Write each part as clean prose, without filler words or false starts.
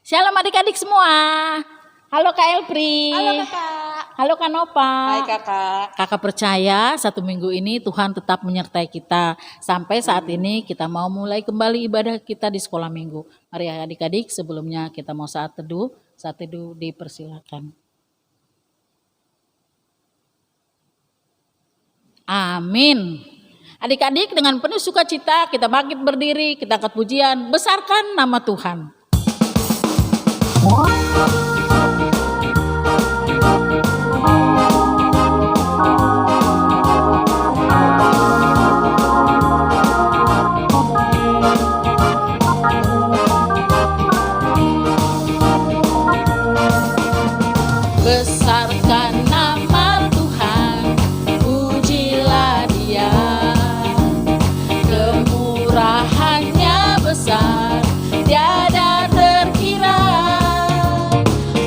Shalom adik-adik semua. Halo Kak Elpri. Halo kakak. Halo Kak Nova. Hai kakak. Kakak percaya 1 minggu ini Tuhan tetap menyertai kita. Sampai saat ini kita mau mulai kembali ibadah kita di sekolah minggu. Mari adik-adik, sebelumnya kita mau saat teduh. Saat teduh dipersilakan. Amin. Adik-adik, dengan penuh sukacita kita bangkit berdiri, kita angkat pujian, besarkan nama Tuhan. Besarkan nama Tuhan, pujilah Dia. Kemurahannya besar, tiada terkira.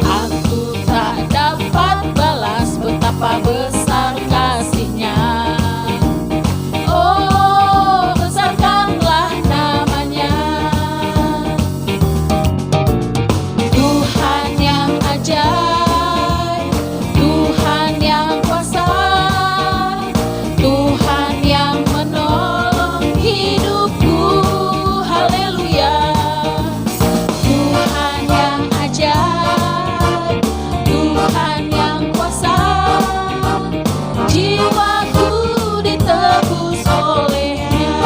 Aku tak dapat balas betapa besar kasih-Nya. Oh, besarkanlah namanya. Tuhan yang ajaib, Tuhan yang kuasa, Tuhan yang menolong hidupku, haleluya. Tuhan yang ajaib, Tuhan yang kuasa, jiwaku ditebus oleh-Nya.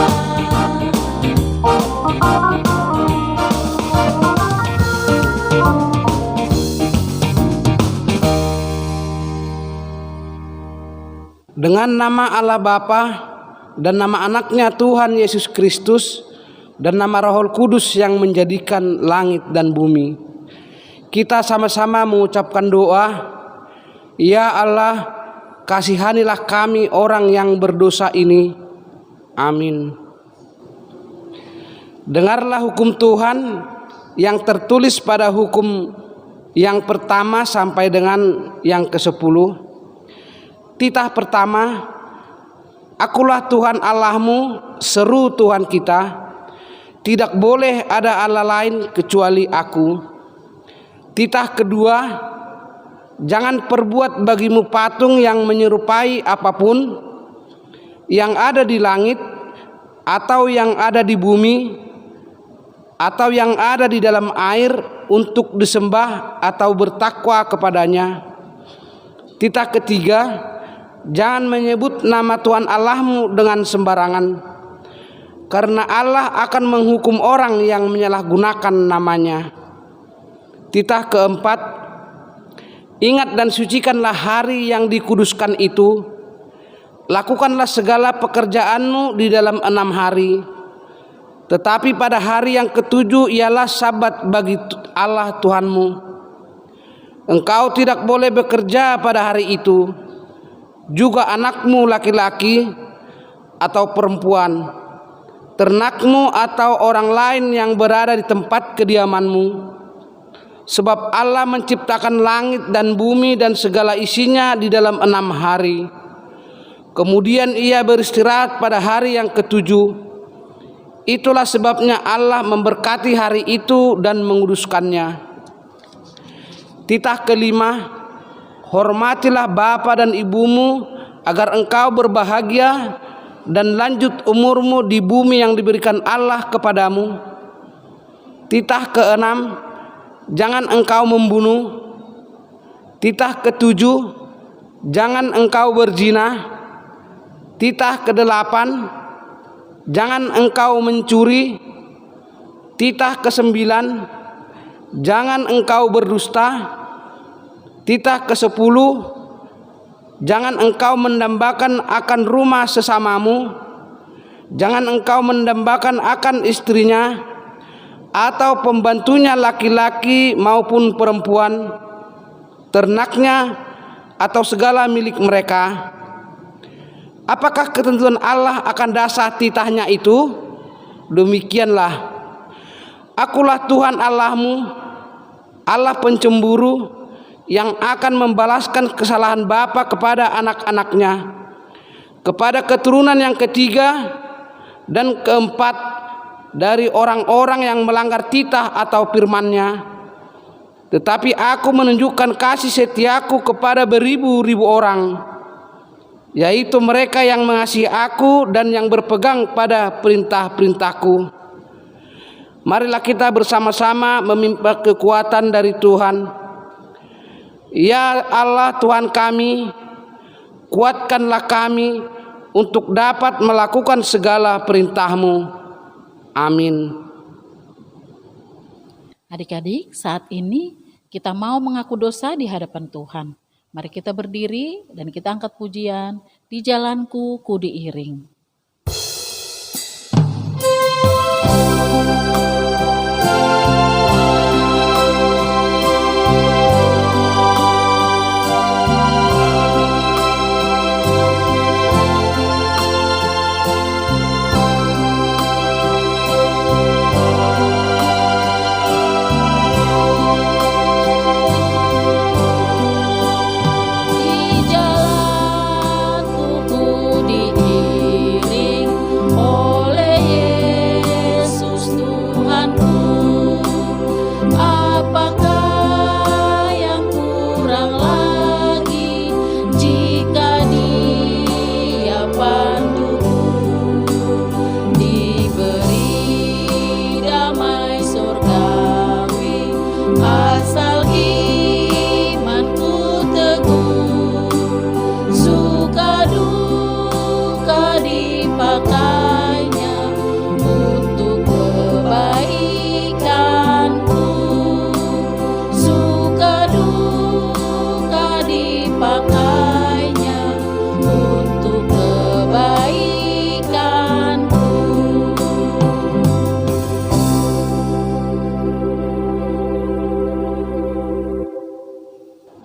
Dengan nama Allah Bapa dan nama anaknya Tuhan Yesus Kristus dan nama Roh Kudus yang menjadikan langit dan bumi, kita sama-sama mengucapkan doa. Ya Allah, kasihanilah kami orang yang berdosa ini. Amin. Dengarlah hukum Tuhan yang tertulis pada hukum yang pertama sampai dengan yang ke-10. Titah pertama, akulah Tuhan Allahmu, seru Tuhan kita, tidak boleh ada Allah lain kecuali aku. Titah kedua, jangan perbuat bagimu patung yang menyerupai apapun yang ada di langit atau yang ada di bumi atau yang ada di dalam air untuk disembah atau bertakwa kepadanya. Titah ketiga, jangan menyebut nama Tuhan Allahmu dengan sembarangan, karena Allah akan menghukum orang yang menyalahgunakan namanya. Titah keempat, ingat dan sucikanlah hari yang dikuduskan itu. Lakukanlah segala pekerjaanmu di dalam 6 hari. Tetapi pada hari yang ke-7 ialah sabat bagi Allah Tuhanmu. Engkau tidak boleh bekerja pada hari itu, juga anakmu laki-laki atau perempuan, ternakmu atau orang lain yang berada di tempat kediamanmu. Sebab Allah menciptakan langit dan bumi dan segala isinya di dalam 6 hari. Kemudian Ia beristirahat pada hari yang ke-7. Itulah sebabnya Allah memberkati hari itu dan menguduskannya. Titah kelima, hormatilah bapa dan ibumu agar engkau berbahagia dan lanjut umurmu di bumi yang diberikan Allah kepadamu. Titah keenam, jangan engkau membunuh. Titah ketujuh, jangan engkau berzina. Titah kedelapan, jangan engkau mencuri. Titah kesembilan, jangan engkau berdusta. Titah ke-10, jangan engkau mendambakan akan rumah sesamamu. Jangan engkau mendambakan akan istrinya atau pembantunya laki-laki maupun perempuan, ternaknya atau segala milik mereka. Apakah ketentuan Allah akan dasar titahnya itu? Demikianlah, akulah Tuhan Allahmu, Allah pencemburu, yang akan membalaskan kesalahan bapa kepada anak-anaknya, kepada keturunan yang ketiga dan keempat dari orang-orang yang melanggar titah atau firman-Nya, tetapi aku menunjukkan kasih setiaku kepada beribu-ribu orang, yaitu mereka yang mengasihi aku dan yang berpegang pada perintah-perintahku. Marilah kita bersama-sama meminta kekuatan dari Tuhan. Ya Allah Tuhan kami, kuatkanlah kami untuk dapat melakukan segala perintah-Mu. Amin. Adik-adik, saat ini kita mau mengaku dosa di hadapan Tuhan. Mari kita berdiri dan kita angkat pujian, di jalanku ku diiring.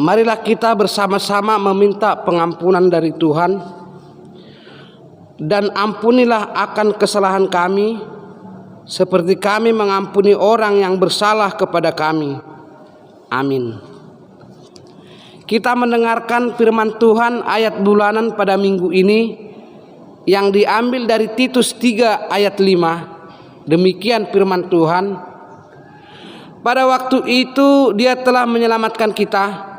Marilah kita bersama-sama meminta pengampunan dari Tuhan, dan ampunilah akan kesalahan kami, seperti kami mengampuni orang yang bersalah kepada kami. Amin. Kita mendengarkan firman Tuhan ayat bulanan pada minggu ini yang diambil dari Titus 3 ayat 5. Demikian firman Tuhan. Pada waktu itu Dia telah menyelamatkan kita,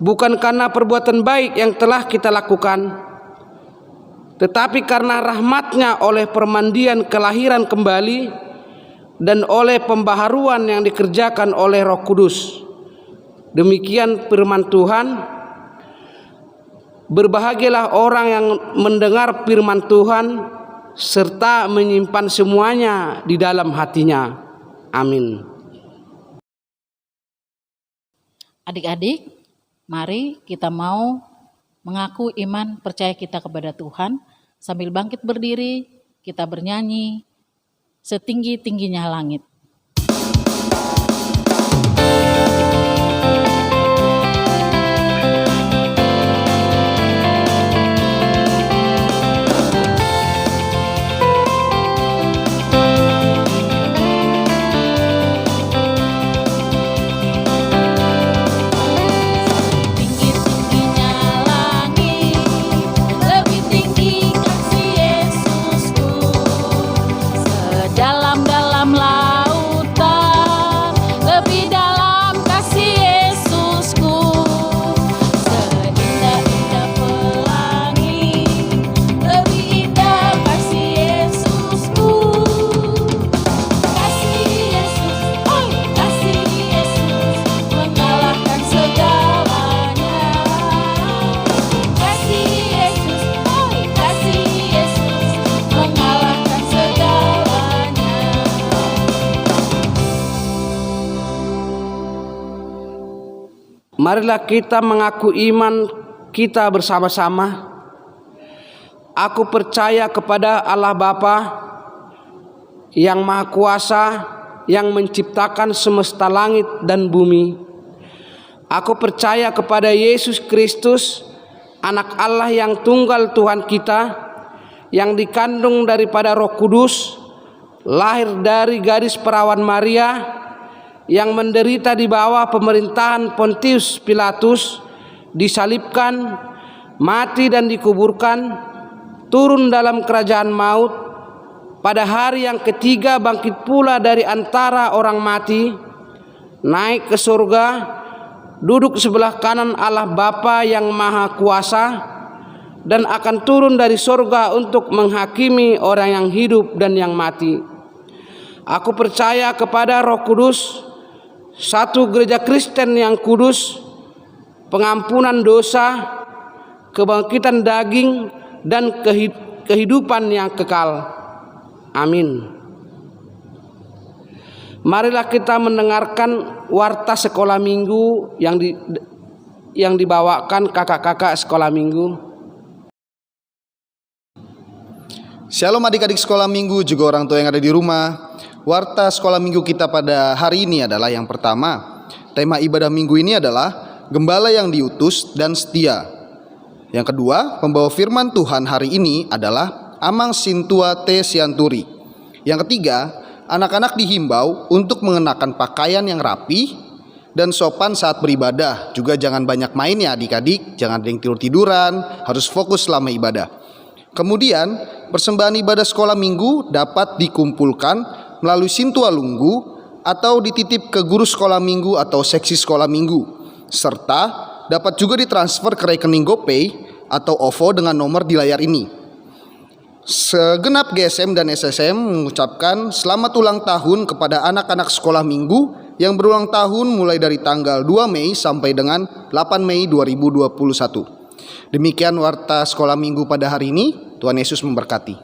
bukan karena perbuatan baik yang telah kita lakukan, tetapi karena rahmat-Nya oleh permandian kelahiran kembali dan oleh pembaharuan yang dikerjakan oleh Roh Kudus. Demikian firman Tuhan. Berbahagialah orang yang mendengar firman Tuhan serta menyimpan semuanya di dalam hatinya. Amin. Adik-adik, mari kita mau mengaku iman percaya kita kepada Tuhan. Sambil bangkit berdiri, kita bernyanyi setinggi-tingginya langit. Marilah kita mengaku iman kita bersama-sama. Aku percaya kepada Allah Bapa yang Maha Kuasa, yang menciptakan semesta langit dan bumi. Aku percaya kepada Yesus Kristus, Anak Allah yang tunggal Tuhan kita, yang dikandung daripada Roh Kudus, lahir dari gadis perawan Maria, yang menderita di bawah pemerintahan Pontius Pilatus, disalibkan, mati dan dikuburkan, turun dalam kerajaan maut, pada hari yang ketiga bangkit pula dari antara orang mati, naik ke surga, duduk sebelah kanan Allah Bapa yang Maha Kuasa, dan akan turun dari surga untuk menghakimi orang yang hidup dan yang mati. Aku percaya kepada Roh Kudus, satu gereja Kristen yang kudus, pengampunan dosa, kebangkitan daging, dan kehidupan yang kekal. Amin. Marilah kita mendengarkan warta sekolah minggu yang dibawakan kakak-kakak sekolah minggu. Shalom adik-adik sekolah minggu, juga orang tua yang ada di rumah. Warta sekolah minggu kita pada hari ini adalah yang pertama. Tema ibadah minggu ini adalah Gembala yang diutus dan setia. Yang kedua, pembawa firman Tuhan hari ini adalah Amang Sintua T. Sianturi. Yang ketiga, anak-anak dihimbau untuk mengenakan pakaian yang rapi dan sopan saat beribadah. Juga jangan banyak main ya adik-adik, jangan ada yang tidur-tiduran, harus fokus selama ibadah. Kemudian, persembahan ibadah sekolah minggu dapat dikumpulkan melalui Sintua Lunggu atau dititip ke guru sekolah minggu atau seksi sekolah minggu, serta dapat juga ditransfer ke rekening GoPay atau OVO dengan nomor di layar ini. Segenap GSM dan SSM mengucapkan selamat ulang tahun kepada anak-anak sekolah minggu yang berulang tahun mulai dari tanggal 2 Mei sampai dengan 8 Mei 2021. Demikian warta sekolah minggu pada hari ini. Tuhan Yesus memberkati.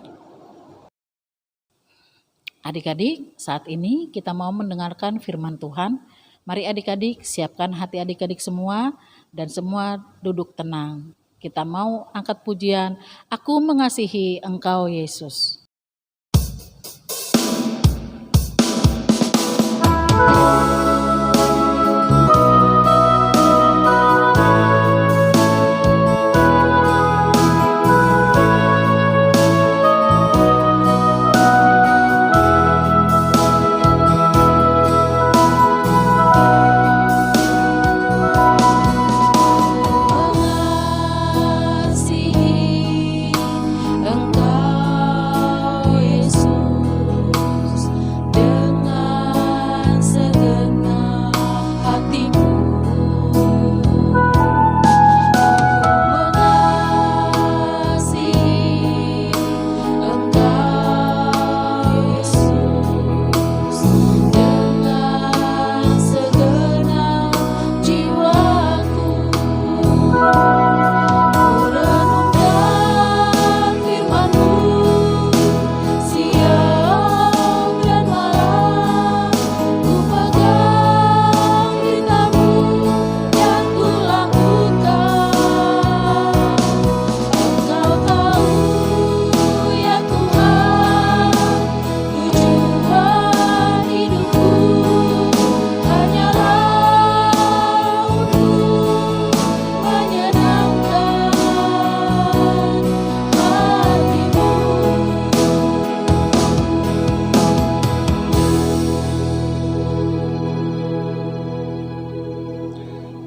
Adik-adik, saat ini kita mau mendengarkan firman Tuhan. Mari adik-adik siapkan hati adik-adik semua dan semua duduk tenang. Kita mau angkat pujian, Aku mengasihi Engkau Yesus.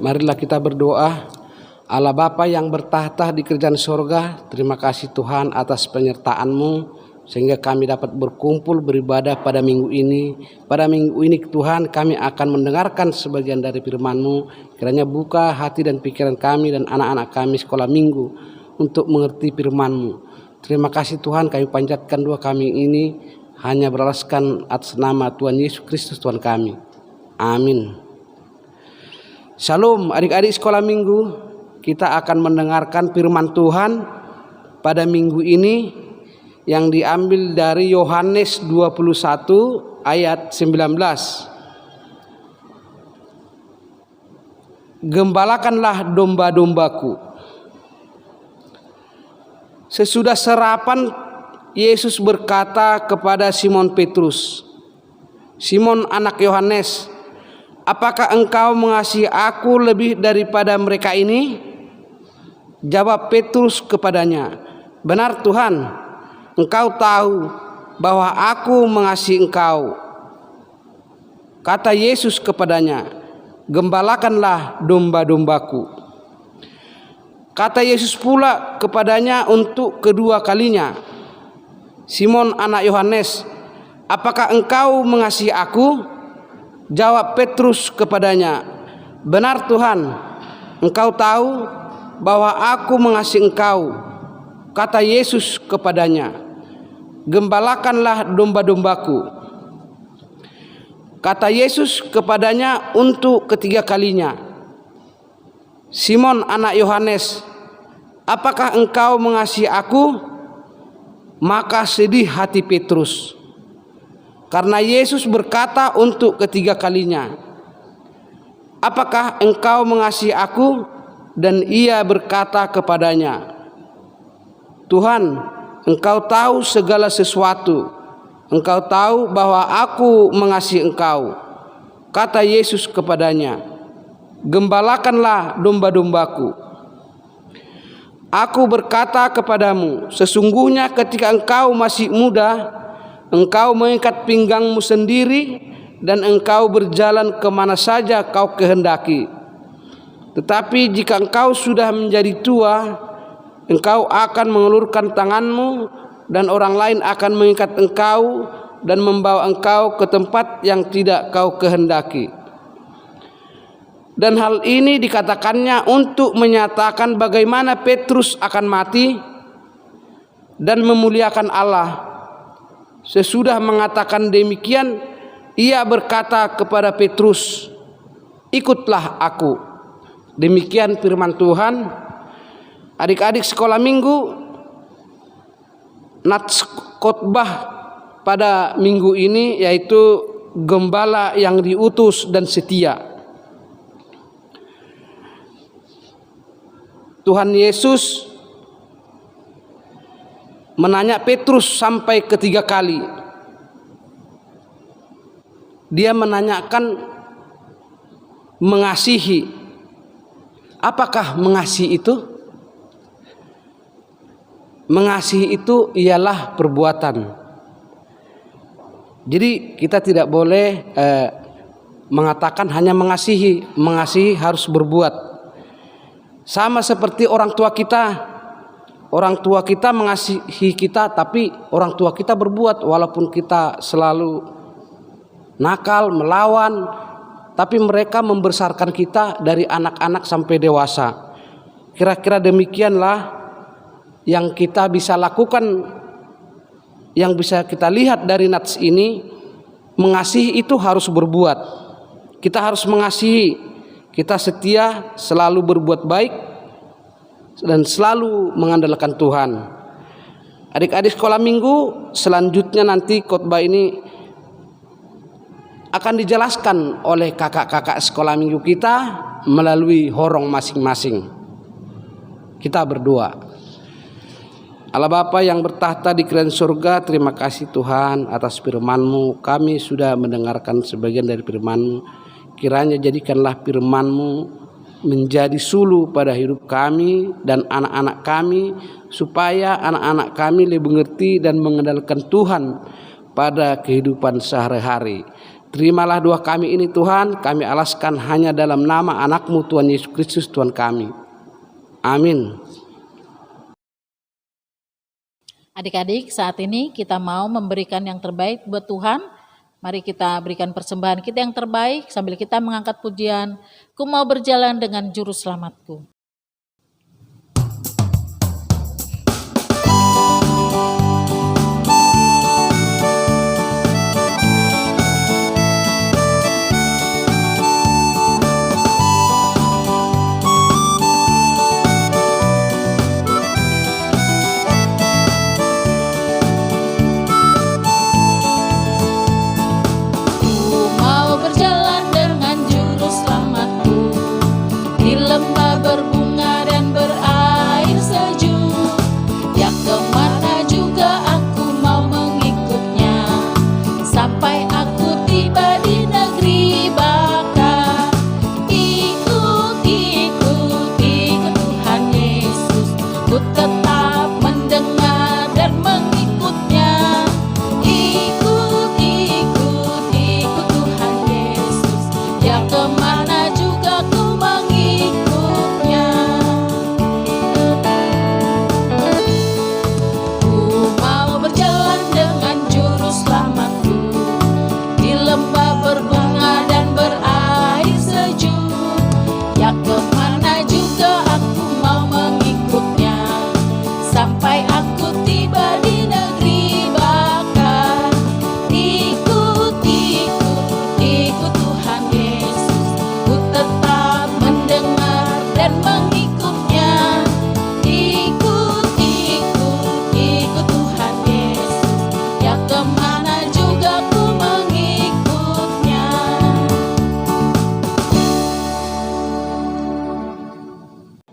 Marilah kita berdoa. Allah Bapa yang bertahta di kerajaan sorga, terima kasih Tuhan atas penyertaan-Mu sehingga kami dapat berkumpul beribadah pada minggu ini. Pada minggu ini Tuhan, kami akan mendengarkan sebagian dari firman-Mu. Kiranya buka hati dan pikiran kami dan anak-anak kami sekolah minggu untuk mengerti firman-Mu. Terima kasih Tuhan, kami panjatkan doa kami ini hanya beralaskan atas nama Tuhan Yesus Kristus Tuhan kami. Amin. Shalom adik-adik sekolah minggu, kita akan mendengarkan firman Tuhan pada minggu ini yang diambil dari Yohanes 21 ayat 19. Gembalakanlah domba-dombaku. Sesudah sarapan, Yesus berkata kepada Simon Petrus, Simon anak Yohanes, apakah engkau mengasihi aku lebih daripada mereka ini? Jawab Petrus kepadanya, benar Tuhan, engkau tahu bahwa aku mengasihi engkau. Kata Yesus kepadanya, gembalakanlah domba-dombaku. Kata Yesus pula kepadanya untuk kedua kalinya, Simon anak Yohanes, apakah engkau mengasihi aku? Jawab Petrus kepadanya, "Benar Tuhan, Engkau tahu bahwa aku mengasihi Engkau." Kata Yesus kepadanya, "Gembalakanlah domba-dombaku." Kata Yesus kepadanya untuk ketiga kalinya, "Simon anak Yohanes, apakah engkau mengasihi aku?" Maka sedih hati Petrus, karena Yesus berkata untuk ketiga kalinya, "Apakah engkau mengasihi aku?" Dan ia berkata kepadanya, "Tuhan, Engkau tahu segala sesuatu. Engkau tahu bahwa aku mengasihi Engkau." Kata Yesus kepadanya, "Gembalakanlah domba-dombaku. Aku berkata kepadamu, sesungguhnya ketika engkau masih muda, engkau mengikat pinggangmu sendiri dan engkau berjalan kemana saja kau kehendaki. Tetapi jika engkau sudah menjadi tua, engkau akan mengulurkan tanganmu dan orang lain akan mengikat engkau dan membawa engkau ke tempat yang tidak kau kehendaki." Dan hal ini dikatakannya untuk menyatakan bagaimana Petrus akan mati dan memuliakan Allah. Sesudah mengatakan demikian, ia berkata kepada Petrus, "Ikutlah aku." Demikian firman Tuhan. Adik-adik sekolah minggu, nats khotbah pada minggu ini yaitu gembala yang diutus dan setia. Tuhan Yesus menanya Petrus sampai ketiga kali. Dia menanyakan mengasihi. Apakah mengasihi itu? Mengasihi itu ialah perbuatan. Jadi kita tidak boleh mengatakan hanya mengasihi. Mengasihi harus berbuat. Sama seperti orang tua kita. Orang tua kita mengasihi kita, tapi orang tua kita berbuat walaupun kita selalu nakal, melawan, tapi mereka membesarkan kita dari anak-anak sampai dewasa. Kira-kira demikianlah yang kita bisa lakukan, yang bisa kita lihat dari nats ini. Mengasihi itu harus berbuat. Kita harus mengasihi, kita setia, selalu berbuat baik dan selalu mengandalkan Tuhan. Adik-adik sekolah minggu, selanjutnya nanti khotbah ini akan dijelaskan oleh kakak-kakak sekolah minggu kita melalui horong masing-masing. Kita berdoa. Allah Bapa yang bertahta di kerajaan surga, terima kasih Tuhan atas firman-Mu. Kami sudah mendengarkan sebagian dari firman-Mu. Kiranya jadikanlah firman-Mu menjadi suluh pada hidup kami dan anak-anak kami, supaya anak-anak kami lebih mengerti dan mengandalkan Tuhan pada kehidupan sehari-hari. Terimalah doa kami ini Tuhan, kami alaskan hanya dalam nama anak-Mu Tuhan Yesus Kristus Tuhan kami. Amin. Adik-adik, saat ini kita mau memberikan yang terbaik buat Tuhan. Mari kita berikan persembahan kita yang terbaik sambil kita mengangkat pujian, "Ku mau berjalan dengan juru selamatku." Berjalan dengan juru selamatku di lembah berbuah.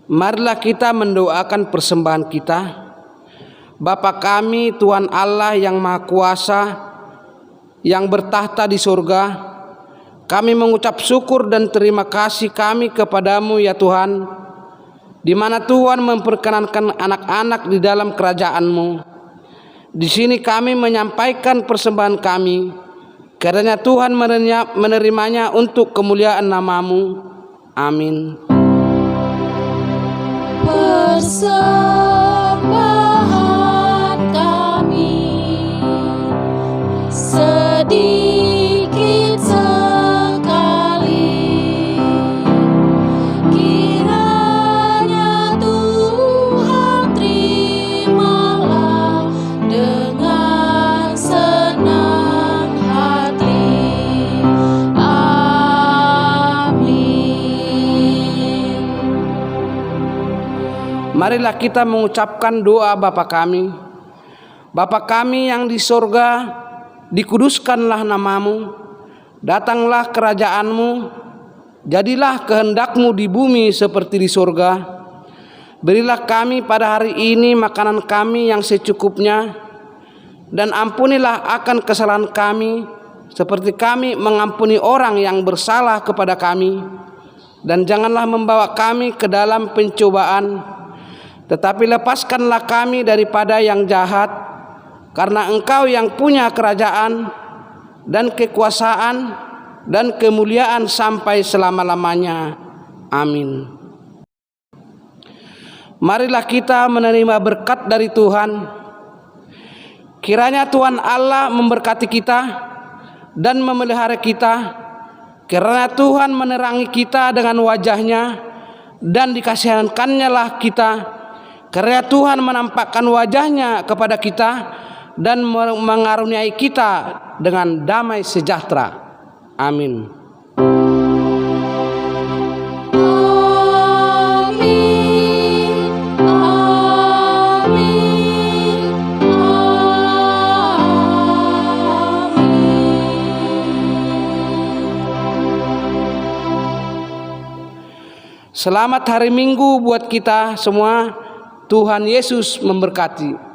Marilah kita mendoakan persembahan kita. Bapa kami, Tuhan Allah yang Maha Kuasa, yang bertahta di surga, kami mengucap syukur dan terima kasih kami kepadamu ya Tuhan, di mana Tuhan memperkenankan anak-anak di dalam kerajaan-Mu. Di sini kami menyampaikan persembahan kami, karena Tuhan menerimanya untuk kemuliaan nama-Mu. Amin. Persembahan kami sedikit sekali, kiranya Tuhan terimalah dengan senang hati. Amin. Marilah kita mengucapkan doa Bapa kami. Bapa kami yang di sorga, dikuduskanlah nama-Mu, datanglah kerajaan-Mu, jadilah kehendak-Mu di bumi seperti di sorga. Berilah kami pada hari ini makanan kami yang secukupnya, dan ampunilah akan kesalahan kami, seperti kami mengampuni orang yang bersalah kepada kami. Dan janganlah membawa kami ke dalam pencobaan, tetapi lepaskanlah kami daripada yang jahat, karena Engkau yang punya kerajaan dan kekuasaan dan kemuliaan sampai selama-lamanya. Amin. Marilah kita menerima berkat dari Tuhan. Kiranya Tuhan Allah memberkati kita dan memelihara kita, kiranya Tuhan menerangi kita dengan wajah-Nya dan dikasihankannya lah kita. Karena Tuhan menampakkan wajah-Nya kepada kita dan mengaruniai kita dengan damai sejahtera. Amin. Amin. Amin. Selamat hari Minggu buat kita semua. Tuhan Yesus memberkati.